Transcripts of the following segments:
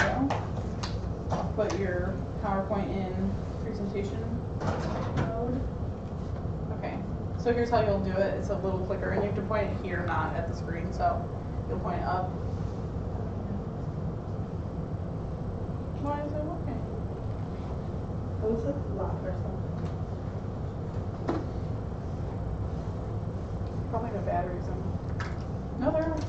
go. Put your PowerPoint in presentation mode. Okay, so here's how you'll do it. It's a little clicker, and you have to point it here, not at the screen. So you'll point it up. Why is it working? It looks like a lot or something. Probably the batteries in. No, they're not.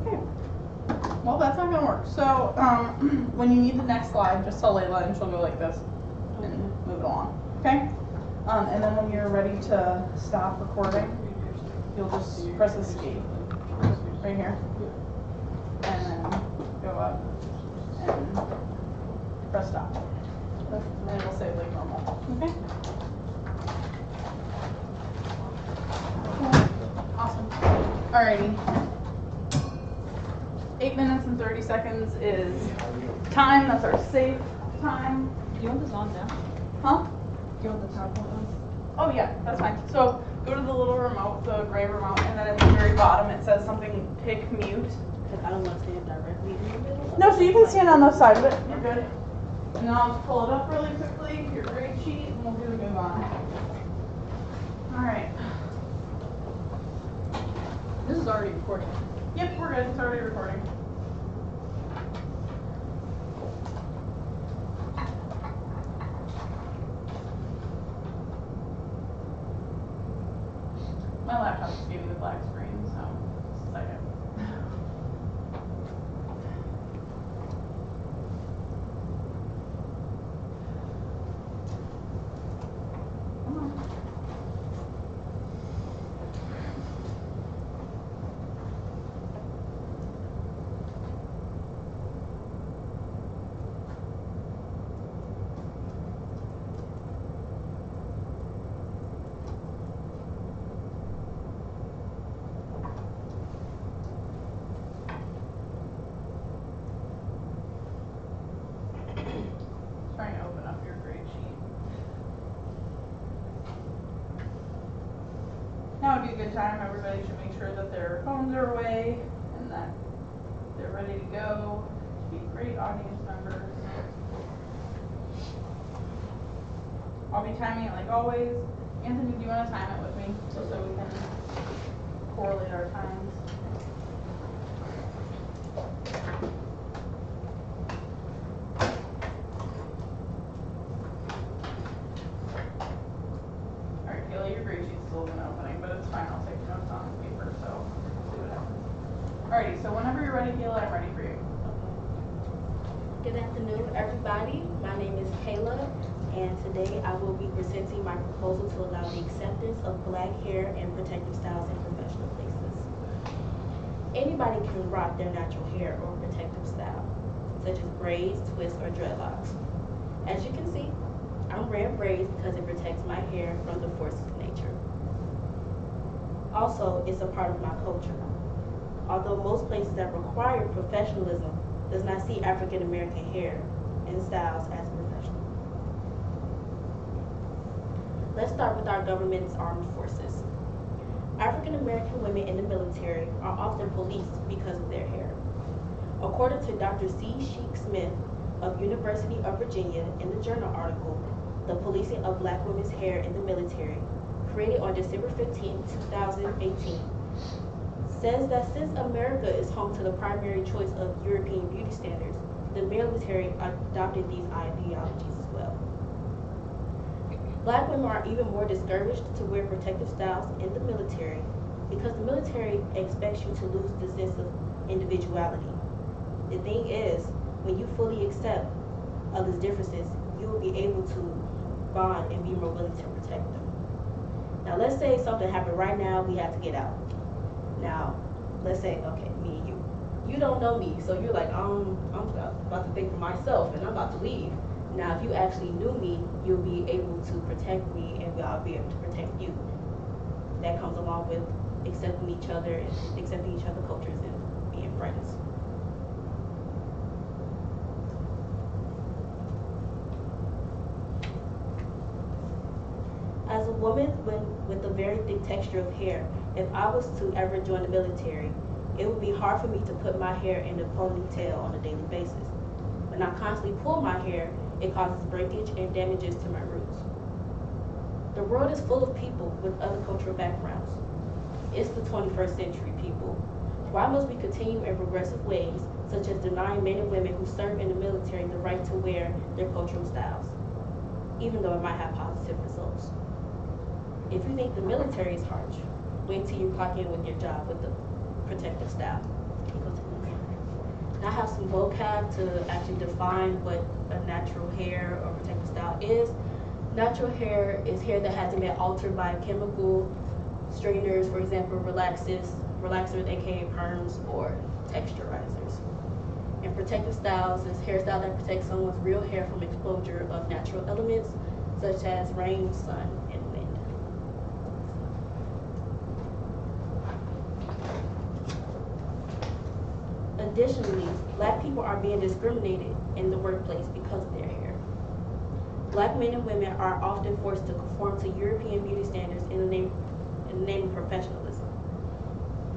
Okay. Well, that's not gonna work. So, when you need the next slide, just tell Layla and she'll go like this and move it along. Okay? And then when you're ready to stop recording, you'll just press escape right here. And then go up and press stop. And it'll say like normal. Okay? Cool. Awesome. Alrighty. 8 minutes and 30 seconds is time. That's our safe time. Do you want this on now? Huh? Do you want the PowerPoint on? Oh yeah, that's fine. So go to the little remote, the gray remote, and then at the very bottom it says something pick mute. Because I don't want to stand directly in the middle. No, so you can stand on the side of it. You're good. And then I'll just pull it up really quickly, your grade sheet, and we'll do the move on. Alright. This is already recording. Yep, we're good. It's already recording. My laptop just gave me the black screen, so just a second. Come on. Trying to open up your grade sheet. Now would be a good time. Everybody should make sure that their phones are away and that they're ready to go. Be great audience members. I'll be timing it like always. Anthony, do you want to time it with me so we can correlate our times? Alright, Kayla, your grade sheet's still been opening, but it's fine. I'll take notes on the paper, so we'll see what happens. Alrighty, so whenever you're ready, Kayla, I'm ready for you. Good afternoon, everybody. My name is Kayla, and today I will be presenting my proposal to allow the acceptance of black hair and protective styles in professional places. Anybody can rock their natural hair or protective style, such as braids, twists, or dreadlocks. As you can see, I'm wearing braids because it protects my hair from the forces of nature. Also, it's a part of my culture. Although most places that require professionalism does not see African American hair and styles as professional. Let's start with our government's armed forces. African American women in the military are often policed because of their hair. According to Dr. C. Sheik Smith of University of Virginia in the journal article, The Policing of Black Women's Hair in the Military, created on December 15, 2018, says that since America is home to the primary choice of European beauty standards, the military adopted these ideologies as well. Black women are even more discouraged to wear protective styles in the military because the military expects you to lose the sense of individuality. The thing is, when you fully accept others' differences, you will be able to bond and be more willing to protect them. Now let's say something happened right now, we have to get out. Now, let's say, okay, me and you. You don't know me, so you're like, I'm about to think for myself and I'm about to leave. Now, if you actually knew me, you'll be able to protect me and I'll be able to protect you. That comes along with accepting each other and accepting each other's cultures and being friends. woman with a very thick texture of hair, if I was to ever join the military, it would be hard for me to put my hair in a ponytail on a daily basis. When I constantly pull my hair, it causes breakage and damages to my roots. The world is full of people with other cultural backgrounds. It's the 21st century, people. Why must we continue in regressive ways, such as denying men and women who serve in the military the right to wear their cultural styles, even though it might have positive results? If you think the military is harsh, wait till you clock in with your job with the protective style. And I have some vocab to actually define what a natural hair or protective style is. Natural hair is hair that hasn't been altered by chemical straighteners, for example, relaxers, aka perms, or texturizers. And protective styles is hairstyle that protects someone's real hair from exposure of natural elements such as rain, sun, and wind. Additionally, Black people are being discriminated in the workplace because of their hair. Black men and women are often forced to conform to European beauty standards in the name of professionalism.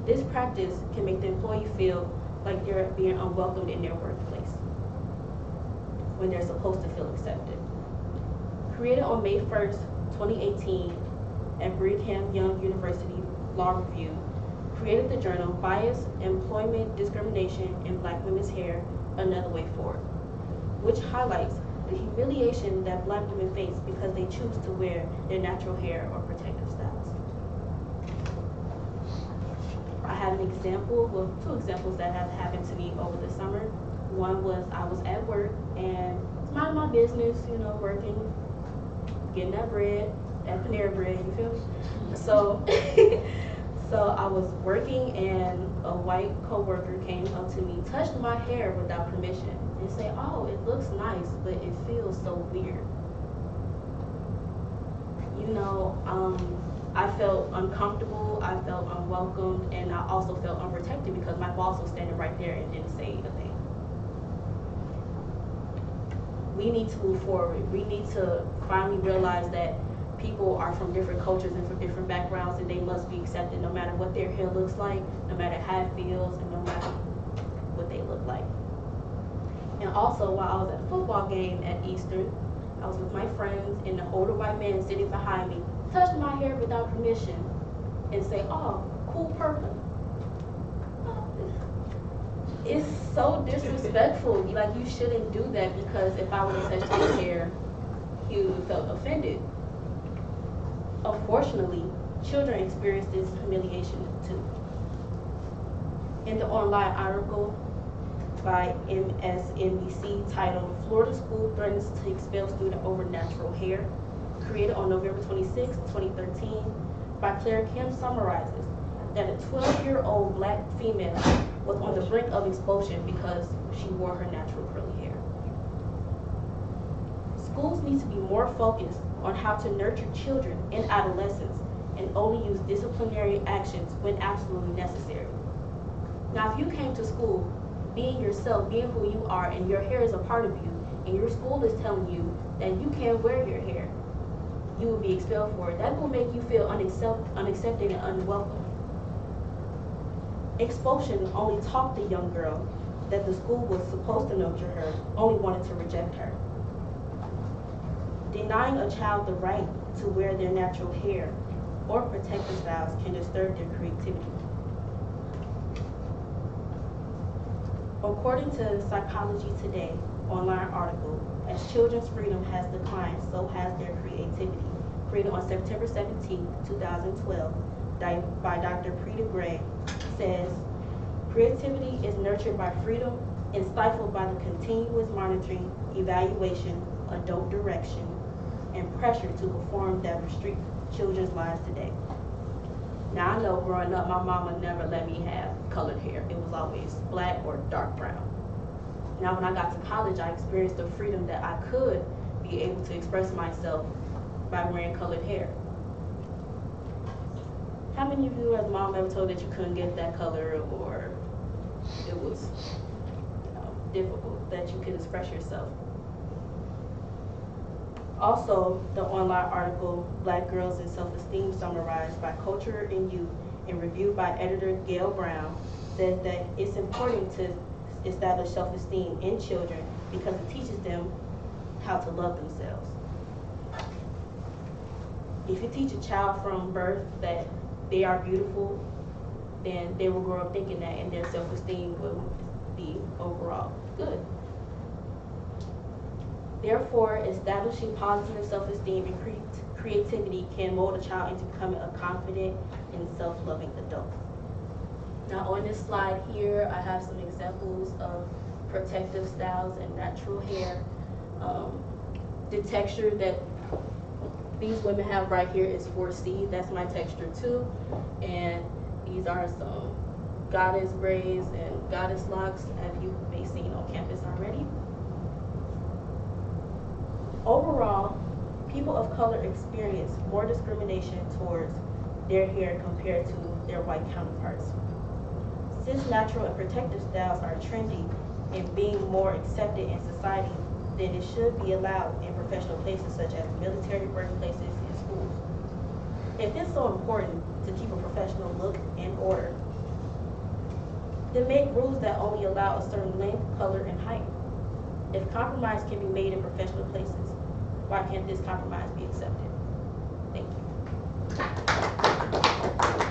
This practice can make the employee feel like they're being unwelcomed in their workplace when they're supposed to feel accepted. Created on May 1st, 2018 at Brigham Young University Law Review, created the journal Bias, Employment Discrimination in Black Women's Hair, Another Way Forward, which highlights the humiliation that Black women face because they choose to wear their natural hair or protective styles. I have an example, well, two examples that have happened to me over the summer. One was I was at work and minding my business, working, getting that bread, that Panera bread, you feel me? So, so I was working and a white coworker came up to me, touched my hair without permission, and say, "Oh, it looks nice, but it feels so weird." I felt uncomfortable, I felt unwelcomed, and I also felt unprotected because my boss was standing right there and didn't say a thing. We need to move forward. We need to finally realize that people are from different cultures and from different backgrounds, and they must be accepted no matter what their hair looks like, no matter how it feels, and no matter what they look like. And also, while I was at a football game at Easter, I was with my friends, and the older white man sitting behind me touched my hair without permission and say, "Oh, cool purple." It's so disrespectful. Like, you shouldn't do that, because if I would have touched his hair, he would have felt offended. Unfortunately, children experience this humiliation too. In the online article by MSNBC titled "Florida School Threatens to Expel Student Over Natural Hair," created on November 26, 2013, by Claire Kim, summarizes that a 12-year-old Black female was on the brink of expulsion because she wore her natural curly hair. Schools need to be more focused on how to nurture children and adolescents and only use disciplinary actions when absolutely necessary. Now, if you came to school being yourself, being who you are, and your hair is a part of you, and your school is telling you that you can't wear your hair, you will be expelled for it. That will make you feel unaccepted and unwelcome. Expulsion only taught the young girl that the school was supposed to nurture her, only wanted to reject her. Denying a child the right to wear their natural hair or protective styles can disturb their creativity. According to Psychology Today online article, as children's freedom has declined, so has their creativity. Created on September 17, 2012, by Dr. Preeta Gray, says, creativity is nurtured by freedom and stifled by the continuous monitoring, evaluation, adult direction, and pressure to conform that restrict children's lives today. Now, I know growing up, my mama never let me have colored hair. It was always black or dark brown. Now, when I got to college, I experienced the freedom that I could be able to express myself by wearing colored hair. How many of you as mom ever told that you couldn't get that color, or it was difficult that you could express yourself? Also, the online article Black Girls and Self-Esteem Summarized by Culture and Youth and reviewed by editor Gail Brown says that it's important to establish self-esteem in children because it teaches them how to love themselves. If you teach a child from birth that they are beautiful, then they will grow up thinking that, and their self-esteem will be overall good. Therefore, establishing positive self-esteem and creativity can mold a child into becoming a confident and self-loving adult. Now on this slide here, I have some examples of protective styles and natural hair. The texture that these women have right here is 4C. That's my texture too. And these are some goddess braids and goddess locks, as you may have seen on campus already. Overall, people of color experience more discrimination towards their hair compared to their white counterparts. Since natural and protective styles are trendy and being more accepted in society, then it should be allowed in professional places such as military workplaces and schools. If it's so important to keep a professional look and order, then make rules that only allow a certain length, color, and height. If compromise can be made in professional places, why can't this compromise be accepted? Thank you.